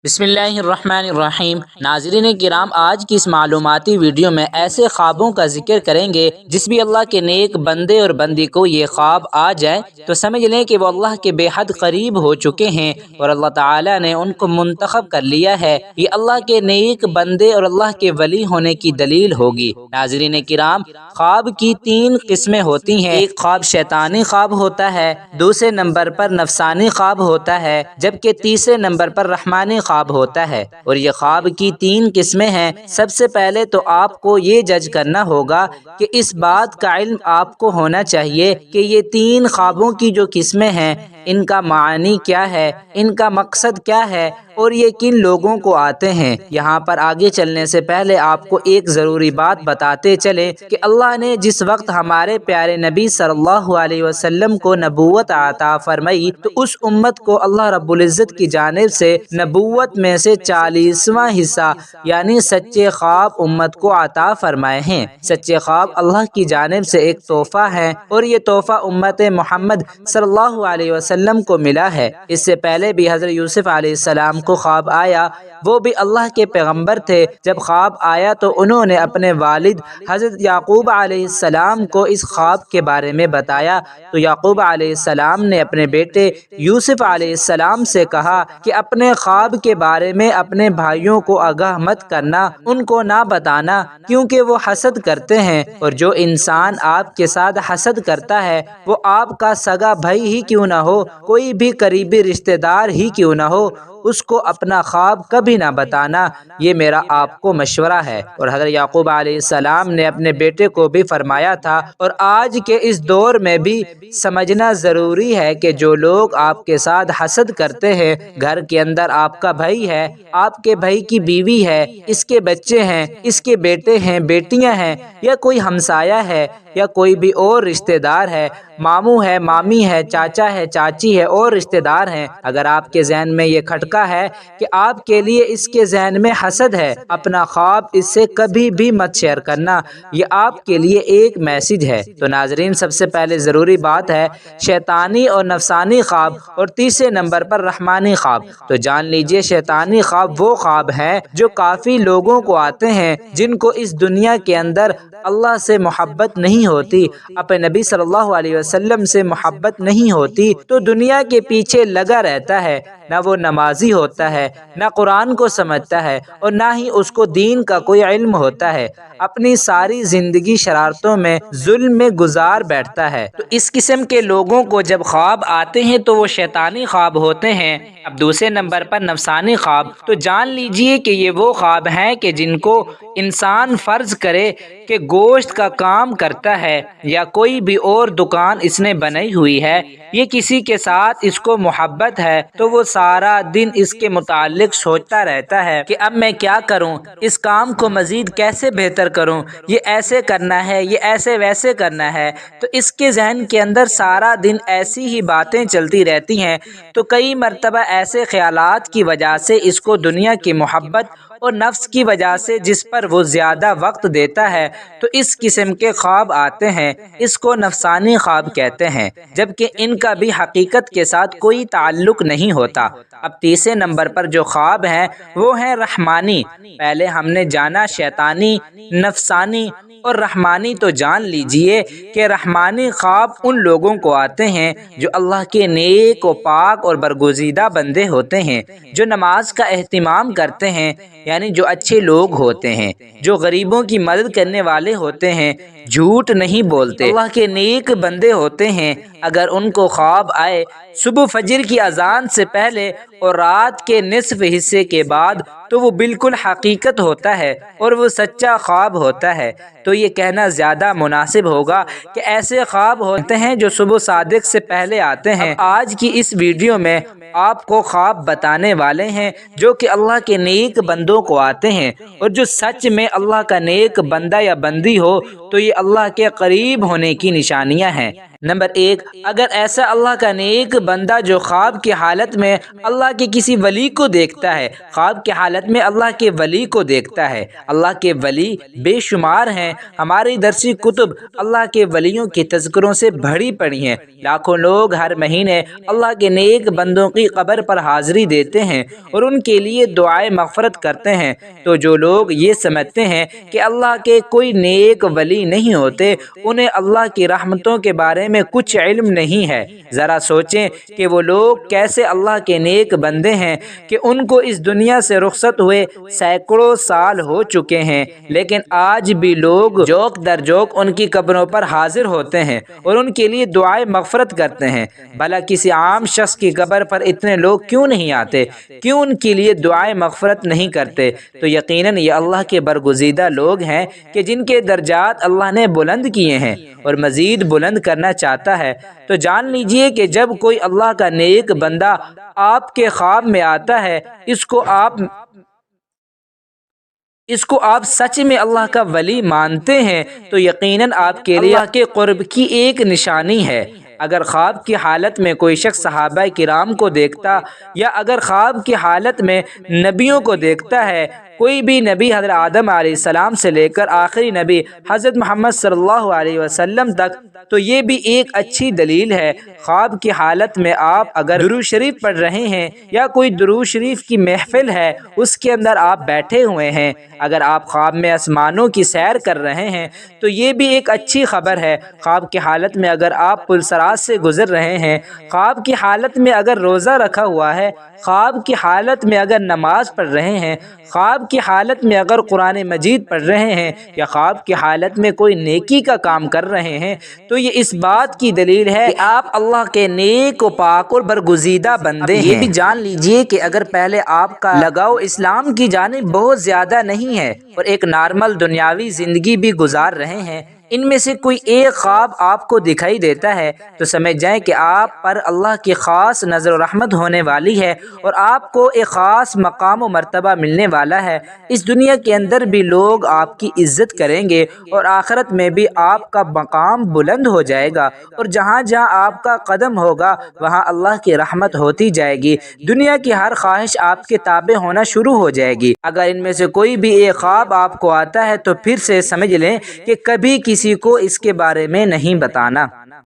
بسم اللہ الرحمن الرحیم۔ ناظرین کرام، آج کی اس معلوماتی ویڈیو میں ایسے خوابوں کا ذکر کریں گے جس بھی اللہ کے نیک بندے اور بندی کو یہ خواب آ جائے تو سمجھ لیں کہ وہ اللہ کے بے حد قریب ہو چکے ہیں اور اللہ تعالیٰ نے ان کو منتخب کر لیا ہے۔ یہ اللہ کے نیک بندے اور اللہ کے ولی ہونے کی دلیل ہوگی۔ ناظرین کرام، خواب کی 3 قسمیں ہوتی ہیں۔ ایک خواب شیطانی خواب ہوتا ہے، دوسرے نمبر پر نفسانی خواب ہوتا ہے، جبکہ تیسرے نمبر پر رحمانی خواب ہوتا ہے۔ اور یہ خواب کی 3 قسمیں ہیں۔ سب سے پہلے تو آپ کو یہ جج کرنا ہوگا کہ اس بات کا علم آپ کو ہونا چاہیے کہ یہ 3 خوابوں کی جو قسمیں ہیں ان کا معنی کیا ہے، ان کا مقصد کیا ہے اور یہ کن لوگوں کو آتے ہیں۔ یہاں پر آگے چلنے سے پہلے آپ کو ایک ضروری بات بتاتے چلیں کہ اللہ نے جس وقت ہمارے پیارے نبی صلی اللہ علیہ وسلم کو نبوت عطا فرمائی تو اس امت کو اللہ رب العزت کی جانب سے نبوت میں سے 40واں حصہ یعنی سچے خواب امت کو عطا فرمائے ہیں۔ سچے خواب اللہ کی جانب سے ایک تحفہ ہے اور یہ تحفہ امت محمد صلی اللہ علیہ وسلم کو ملا ہے۔ اس سے پہلے بھی حضرت یوسف علیہ السلام کو خواب آیا، وہ بھی اللہ کے پیغمبر تھے۔ جب خواب آیا تو انہوں نے اپنے والد حضرت یعقوب علیہ السلام کو اس خواب کے بارے میں بتایا تو یعقوب علیہ السلام نے اپنے بیٹے یوسف علیہ السلام سے کہا کہ اپنے خواب کے بارے میں اپنے بھائیوں کو آگاہ مت کرنا، ان کو نہ بتانا، کیونکہ وہ حسد کرتے ہیں، اور جو انسان آپ کے ساتھ حسد کرتا ہے وہ آپ کا سگا بھائی ہی کیوں نہ ہو، کوئی بھی قریبی رشتہ دار ہی کیوں نہ ہو، اس کو اپنا خواب کبھی نہ بتانا، یہ میرا آپ کو مشورہ ہے۔ اور حضرت یعقوب علیہ السلام نے اپنے بیٹے کو بھی فرمایا تھا۔ اور آج کے اس دور میں بھی سمجھنا ضروری ہے کہ جو لوگ آپ کے ساتھ حسد کرتے ہیں، گھر کے اندر آپ کا بھائی ہے، آپ کے بھائی کی بیوی ہے، اس کے بچے ہیں، اس کے بیٹے ہیں، بیٹیاں ہیں، یا کوئی ہمسایہ ہے یا کوئی بھی اور رشتہ دار ہے، ماموں ہے، مامی ہے، چاچا ہے، چاچی ہے اور رشتہ دار ہیں، اگر آپ کے ذہن میں یہ کھٹکا ہے کہ آپ کے لیے اس کے ذہن میں حسد ہے، اپنا خواب اس سے کبھی بھی مت شیئر کرنا، یہ آپ کے لیے ایک میسج ہے۔ تو ناظرین، سب سے پہلے ضروری بات ہے شیطانی اور نفسانی خواب، اور تیسرے نمبر پر رحمانی خواب۔ تو جان لیجئے شیطانی خواب وہ خواب ہیں جو کافی لوگوں کو آتے ہیں جن کو اس دنیا کے اندر اللہ سے محبت نہیں ہوتی، اپنے نبی صلی اللہ علیہ وسلم سے محبت نہیں ہوتی، تو دنیا کے پیچھے لگا رہتا ہے، نہ وہ نمازی ہوتا ہے، نہ قرآن کو سمجھتا ہے اور نہ ہی اس کو دین کا کوئی علم ہوتا ہے، اپنی ساری زندگی شرارتوں میں ظلم میں گزار بیٹھتا ہے۔ تو اس قسم کے لوگوں کو جب خواب آتے ہیں تو وہ شیطانی خواب ہوتے ہیں۔ اب دوسرے نمبر پر نفسانی خواب، تو جان لیجئے کہ یہ وہ خواب ہیں کہ جن کو انسان فرض کرے کہ گوشت کا کام کرتا ہے یا کوئی بھی اور دکان اس نے بنائی ہوئی ہے، یہ کسی کے ساتھ اس کو محبت ہے تو وہ سارا دن اس کے متعلق سوچتا رہتا ہے کہ اب میں کیا کروں، اس کام کو مزید کیسے بہتر کروں، یہ ایسے کرنا ہے، یہ ایسے ویسے کرنا ہے، تو اس کے ذہن کے اندر سارا دن ایسی ہی باتیں چلتی رہتی ہیں۔ تو کئی مرتبہ ایسے خیالات کی وجہ سے اس کو دنیا کی محبت اور نفس کی وجہ سے جس پر وہ زیادہ وقت دیتا ہے تو اس قسم کے خواب آتے ہیں، اس کو نفسانی خواب کہتے ہیں، جبکہ ان کا بھی حقیقت کے ساتھ کوئی تعلق نہیں ہوتا۔ اب تیسرے نمبر پر جو خواب ہیں وہ ہیں رحمانی۔ پہلے ہم نے جانا شیطانی، نفسانی اور رحمانی، تو جان لیجئے کہ رحمانی خواب ان لوگوں کو آتے ہیں جو اللہ کے نیک و پاک اور برگزیدہ بندے ہوتے ہیں، جو نماز کا اہتمام کرتے ہیں، یعنی جو اچھے لوگ ہوتے ہیں، جو غریبوں کی مدد کرنے والے ہوتے ہیں، جھوٹ نہیں بولتے، اللہ کے نیک بندے ہوتے ہیں۔ اگر ان کو خواب آئے صبح فجر کی اذان سے پہلے اور رات کے نصف حصے کے بعد تو وہ بالکل حقیقت ہوتا ہے اور وہ سچا خواب ہوتا ہے، تو یہ کہنا زیادہ مناسب ہوگا کہ ایسے خواب ہوتے ہیں جو صبح صادق سے پہلے آتے ہیں۔ آج کی اس ویڈیو میں آپ کو خواب بتانے والے ہیں جو کہ اللہ کے نیک بندوں کو آتے ہیں، اور جو سچ میں اللہ کا نیک بندہ یا بندی ہو تو یہ اللہ کے قریب ہونے کی نشانیاں ہیں۔ نمبر 1، اگر ایسا اللہ کا نیک بندہ جو خواب کی حالت میں اللہ کے کسی ولی کو دیکھتا ہے، خواب کی حالت میں اللہ کے ولی کو دیکھتا ہے۔ اللہ کے ولی بے شمار ہیں، ہماری درسی کتب اللہ کے ولیوں کے تذکروں سے بھری پڑی ہیں۔ لاکھوں لوگ ہر مہینے اللہ کے نیک بندوں کی قبر پر حاضری دیتے ہیں اور ان کے لیے دعائے مغفرت کرتے ہیں۔ تو جو لوگ یہ سمجھتے ہیں کہ اللہ کے کوئی نیک ولی نہیں ہوتے، انہیں اللہ کی رحمتوں کے بارے میں کچھ علم نہیں ہے۔ ذرا سوچیں کہ وہ لوگ کیسے اللہ کے نیک بندے ہیں کہ ان کو اس دنیا سے رخصت ہوئے سینکڑوں سال ہو چکے ہیں، لیکن آج بھی لوگ جوک در جوک ان کی قبروں پر حاضر ہوتے ہیں اور ان کے لیے دعائے مغفرت کرتے ہیں۔ بھلا کسی عام شخص کی قبر پر اتنے لوگ کیوں نہیں آتے؟ کیوں ان کے لیے دعائے مغفرت نہیں کرتے؟ تو یقیناً یہ اللہ کے برگزیدہ لوگ ہیں کہ جن کے درجات اللہ نے بلند کیے ہیں اور مزید بلند کرنا چاہتا ہے۔ تو جان لیجئے کہ جب کوئی اللہ کا نیک بندہ آپ کے خواب میں آتا ہے، اس کو آپ سچ میں اللہ کا ولی مانتے ہیں تو یقیناً آپ کے لیے اللہ کے قرب کی ایک نشانی ہے۔ اگر خواب کی حالت میں کوئی شخص صحابہ کرام کو دیکھتا یا اگر خواب کی حالت میں نبیوں کو دیکھتا ہے، کوئی بھی نبی حضرت آدم علیہ السلام سے لے کر آخری نبی حضرت محمد صلی اللہ علیہ وسلم تک، تو یہ بھی ایک اچھی دلیل ہے۔ خواب کی حالت میں آپ اگر درود شریف پڑھ رہے ہیں یا کوئی درود شریف کی محفل ہے اس کے اندر آپ بیٹھے ہوئے ہیں، اگر آپ خواب میں آسمانوں کی سیر کر رہے ہیں تو یہ بھی ایک اچھی خبر ہے۔ خواب کی حالت میں اگر آپ پلسرات سے گزر رہے ہیں، خواب کی حالت میں اگر روزہ رکھا ہوا ہے، خواب کی حالت میں اگر نماز پڑھ رہے ہیں، خواب کی حالت میں اگر قرآن مجید پڑھ رہے ہیں یا خواب کی حالت میں کوئی نیکی کا کام کر رہے ہیں، تو یہ اس بات کی دلیل ہے کہ آپ اللہ کے نیک و پاک اور برگزیدہ بندے ہیں۔ یہ بھی جان لیجئے کہ اگر پہلے آپ کا لگاؤ اسلام کی جانب بہت زیادہ نہیں ہے اور ایک نارمل دنیاوی زندگی بھی گزار رہے ہیں، ان میں سے کوئی ایک خواب آپ کو دکھائی دیتا ہے تو سمجھ جائیں کہ آپ پر اللہ کی خاص نظر و رحمت ہونے والی ہے اور آپ کو ایک خاص مقام و مرتبہ ملنے والا ہے۔ اس دنیا کے اندر بھی لوگ آپ کی عزت کریں گے اور آخرت میں بھی آپ کا مقام بلند ہو جائے گا، اور جہاں جہاں آپ کا قدم ہوگا وہاں اللہ کی رحمت ہوتی جائے گی، دنیا کی ہر خواہش آپ کے تابع ہونا شروع ہو جائے گی۔ اگر ان میں سے کوئی بھی ایک خواب آپ کو آتا ہے تو پھر سے سمجھ لیں کہ کبھی کسی کو اس کے بارے میں نہیں بتانا۔